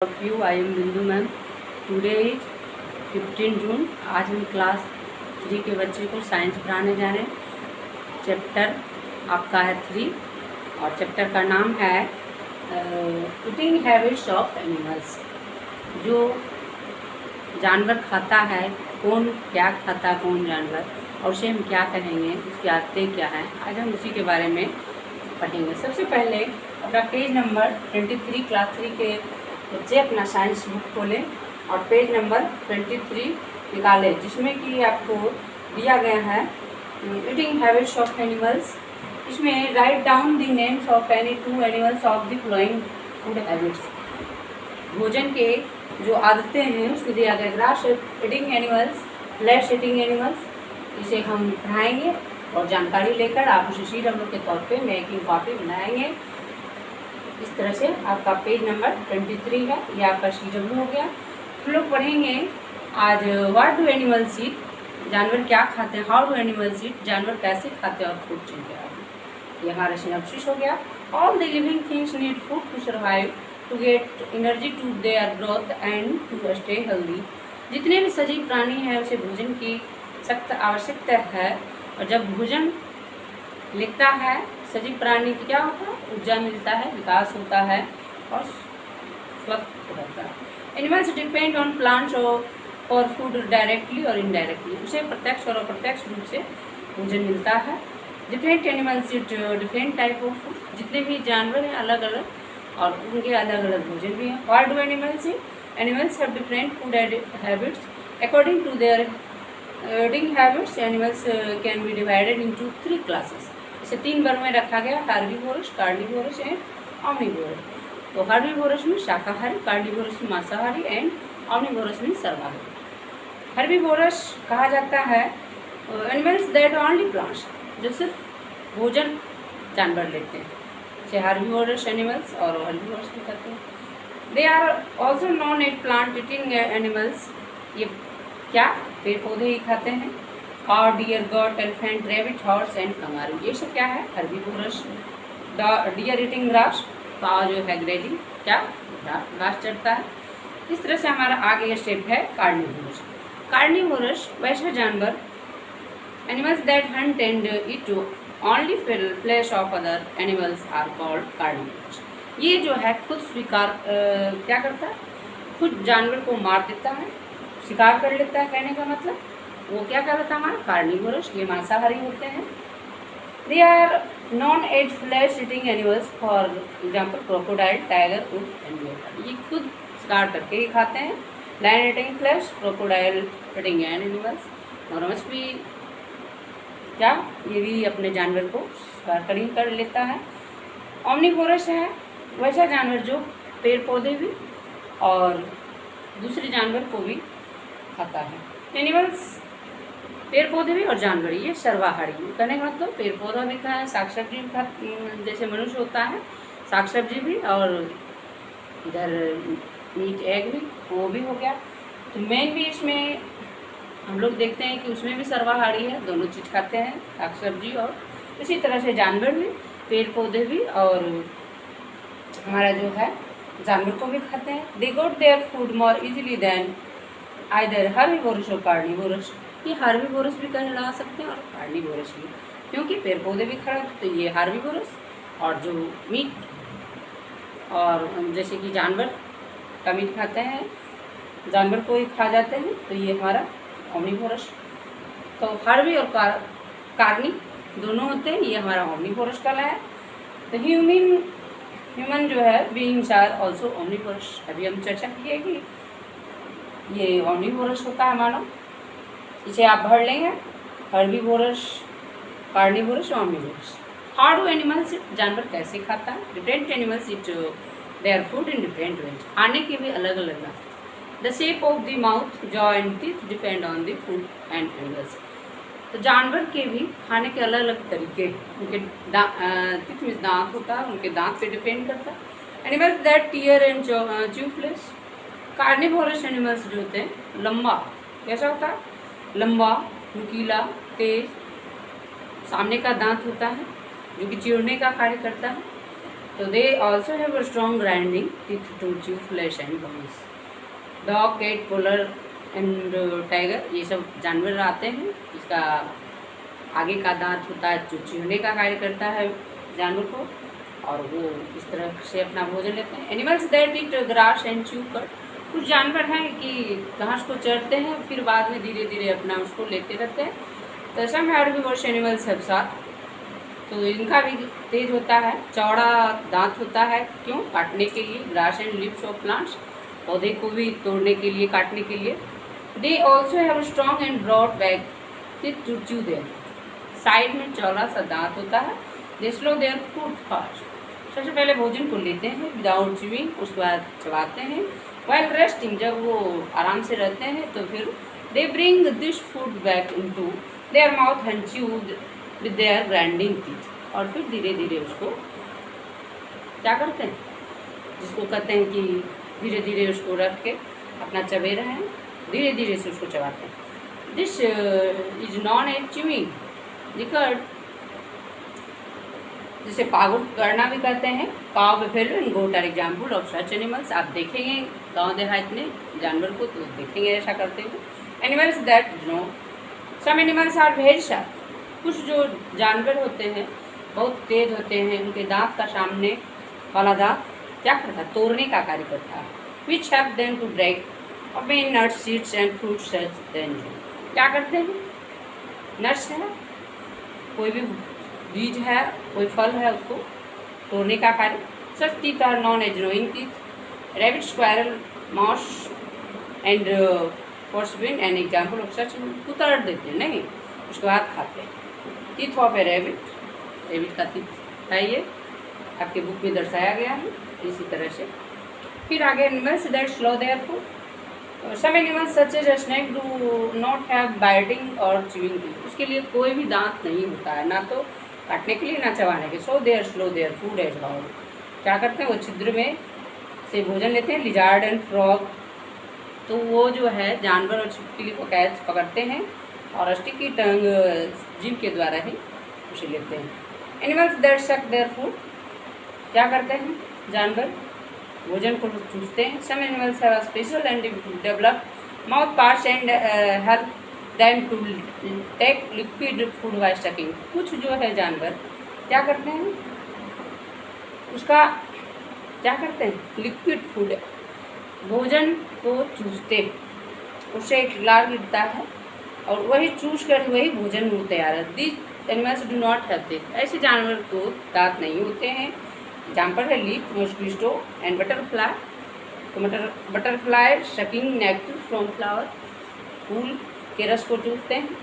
Of you I am बिंदु ma'am. Today is 15 जून। आज हम क्लास 3 के बच्चे को साइंस पढ़ाने जा रहे हैं। चैप्टर आपका है 3 और चैप्टर का नाम है ईटिंग हैबिट्स ऑफ एनिमल्स। जो जानवर खाता है, कौन क्या खाता है, कौन जानवर, और उसे हम क्या कहेंगे, उसकी आदतें क्या हैं, आज हम उसी के बारे में पढ़ेंगे। सबसे पहले अपना पेज नंबर 23 क्लास 3 के बच्चे अपना साइंस बुक खोलें और पेज नंबर 23 निकालें, जिसमें कि आपको दिया गया है ईटिंग हैबिट्स ऑफ एनिमल्स। इसमें write down the names of any 2 animals of the flowing food habits. भोजन के जो आदतें हैं उसमें दिया गया grass eating animals, flash eating animals. इसे हम पढ़ाएंगे और जानकारी लेकर आप उसे सी डब्ल्यू के तौर पे मेकिंग कॉपी बनाएंगे। इस तरह से आपका पेज नंबर 23 है, ये आपका सी डब्ल्यू हो गया। हम लोग पढ़ेंगे आज व्हाट डू एनिमल्स ईट, जानवर क्या खाते हैं। हाउ डू एनिमल्स ईट, जानवर कैसे खाते हैं और फूड चेंज। ये हमारा सिनॉप्सिस हो गया। All the living things need food to survive, to get energy to their growth and to stay healthy. जितने भी सजीव प्राणी हैं उसे भोजन की सख्त आवश्यकता है, और जब भोजन लेता है सजीव प्राणी की क्या होता है, ऊर्जा मिलता है, विकास होता है और स्वस्थ रहता है। एनिमल्स डिपेंड ऑन प्लांट्स और फूड डायरेक्टली और इनडायरेक्टली, उसे प्रत्यक्ष और अप्रत्यक्ष रूप से भोजन मिलता है। Different animals eat different type of food, जितने भी जानवर हैं अलग अलग और उनके अलग अलग भोजन भी हैं। What do animals eat, animals have different food habits according to their eating habits. Animals can be divided into 3 classes. इसे 3 वर्ग में रखा गया, हार्बीवोरस, कार्निवोरस एंड ऑमनीवोरस। तो हार्बीवोरस में शाकाहारी, कार्निवोरस में मांसाहारी एंड ऑमनीवोरस में सर्वाहारी। हार्बीवोरस कहा जाता है एनिमल्स दैट ओनली प्लांट्स, जो सिर्फ भोजन जानवर लेते हैं, इसे हार्बीवोरस एनिमल्स और हर्बीवोरस भी कहते हैं। They are also known as plant eating animals, ये क्या पेड़ पौधे ही खाते हैं। Cow, deer, goat, elephant, rabbit, horse and kangaroo, ये सब क्या है, herbivorous. Deer eating grass, cow जो है ग्रेजिंग, क्या घास चढ़ता है। इस तरह से हमारा आगे स्टेप है कार्निवोरस। कार्निवोरस वैसे जानवर, animals that hunt and eat only flesh of other animals are called carnivorous. ये जो है खुद स्वीकार क्या करता है, खुद जानवर को मार देता है, शिकार कर लेता है। कहने का मतलब वो क्या कहलाता है हमारा कार्निवोरस, ये मांसाहारी होते हैं। They are known as flesh eating animals, for example crocodile, tiger, wolf and leopard, ये खुद शिकार करके ही खाते हैं। Lion eating flesh, crocodile eating animals, मगरमच्छ भी क्या, ये भी अपने जानवर को शिकार कर लेता है। ऑमनीवोरस है वैसा जानवर जो पेड़ पौधे भी और दूसरे जानवर को भी खाता है। एनिमल्स पेड़ पौधे भी और जानवर, ये सर्वाहारी। कहने का मतलब पेड़ पौधा भी खाए, साग सब्जी भी खा, जैसे मनुष्य होता है साग सब्जी भी, और इधर मीट एग भी, वो भी हो गया। तो मेन भी इसमें हम लोग देखते हैं कि उसमें भी सर्वाहारी है, दोनों चीज़ खाते हैं, साग सब्जी और इसी तरह से जानवर भी, पेड़ पौधे भी और हमारा जो है जानवर को भी खाते हैं। They got their food more easily than either herbivorous और कार्निवोरस, ये हार्बीवोरस भी कहला सकते हैं और कार्निवोरस भी, क्योंकि पेड़ पौधे भी खा, तो ये हार्बीवोरस। और जो मीट और जैसे कि जानवर का मीट खाते हैं, जानवर को ही खा जाते हैं, तो ये हमारा ओमनीवोरस। तो हार्बी और कार्नी दोनों होते हैं, ये हमारा ओमनीवोरस कहलाया। तो ह्यूमन जो है बीइंग्स आर ऑल्सो ओमनीवोरस। अभी हम चर्चा किए कि ये ओमनीवोरस होता है हमारा, इसे आप भर लेंगे, herbivorous, carnivorous, omnivorous. How do animals eat, जानवर कैसे खाता है। Different animals eat their food in different ways, खाने के भी अलग अलग रास्ते। The shape of the mouth, jaw and teeth depend on the food and animals. तो जानवर के भी खाने के अलग अलग तरीके, उनके टीथ में दांत होता है, उनके दांत पे डिपेंड करता है। Animals that tear and chew flesh, carnivorous animals जो होते हैं लंबा, कैसा होता है, लंबा, नुकीला, तेज, सामने का दांत होता है जो कि चिरने का कार्य करता है। तो they also have a strong grinding teeth to chew flesh and bones. Dog, cat, polar and tiger, ये सब जानवर आते हैं। इसका आगे का दांत होता है जो चूहने का कार्य करता है जानवर को, और वो इस तरह से अपना भोजन लेते हैं। Animals that eat grass and chew cut, कुछ जानवर हैं कि घास को चरते हैं फिर बाद में धीरे धीरे अपना उसको लेते रहते हैं। तो सम हेर्बिवोरस एनिमल्स हैव शार्प, तो इनका भी तेज होता है, चौड़ा दांत होता है, क्यों? काटने के लिए। Grass and leaves of plants, पौधे को भी तोड़ने के लिए, काटने के लिए। They also have strong and broad back teeth to chew their, side में चौड़ा सा दांत होता है। They swallow their food fast, सबसे पहले भोजन को लेते हैं विदाउट च्यूइंग, उसके बाद चबाते हैं। वाइल रेस्टिंग, जब वो आराम से रहते हैं तो फिर they bring this food back into their mouth and chew with their grinding teeth, और फिर धीरे धीरे उसको क्या करते हैं, जिसको कहते हैं कि धीरे धीरे उसको रख के अपना चबे रहे हैं, धीरे धीरे से उसको चबाते हैं। This is known as chewing record, जिसे पागुर करना भी कहते हैं। Cow, buffalo and goat are example of such animals, आप देखेंगे गांव देहात में जानवर को तो देखेंगे ऐसा करते हुए। Animals that gnaw, some animals are very sharp, कुछ जो जानवर होते हैं बहुत तेज होते हैं, उनके दांत का सामने वाला दांत क्या करता है, तोड़ने का कार्य करता है। Which have them to break अपने nuts, seeds and fruits such then, क्या करते हैं, नट्स है, कोई भी बीज है, कोई फल है, उसको तोड़ने का कार्य। Such teeth are known as gnawing teeth, rabbit, squirrel, mouse and porcupine an example of such, उतर देते हैं नहीं, उसके बाद खाते हैं। Teeth of a rabbit, rabbit का टीथ है ये, आपके बुक में दर्शाया गया है इसी तरह से। फिर आगे animals that swallow their food, some animals such as snake do not have biting और च्यूइंग टीथ, उसके लिए कोई भी दांत नहीं होता है, ना तो काटने के लिए ना चबाने के। So their swallow their food as bowl, क्या करते हैं वो छिद्र में से भोजन लेते हैं। लिजार्ड एंड फ्रॉग, तो वो जो है जानवर और छिपकली को कैच पकड़ते हैं और स्टिकी टंग जीभ के द्वारा ही उसे लेते हैं। Animals that suck their food, क्या करते हैं जानवर, भोजन को चूसते हैं। Some animals have special and developed mouth parts and help them to take liquid food by sucking, कुछ जो है जानवर क्या करते हैं, उसका क्या करते हैं, लिक्विड फूड, भोजन को चूसते हैं, उससे एक लार गिरता है और वही चूस कर वही भोजन तैयार है। This animals do not have teeth, ऐसे जानवर को दांत नहीं होते हैं। एग्जाम्पल है लीफ, मॉस्किटो एंड बटरफ्लाई, तो butterfly sucking nectar from flower, फूल के रस को चूसते हैं।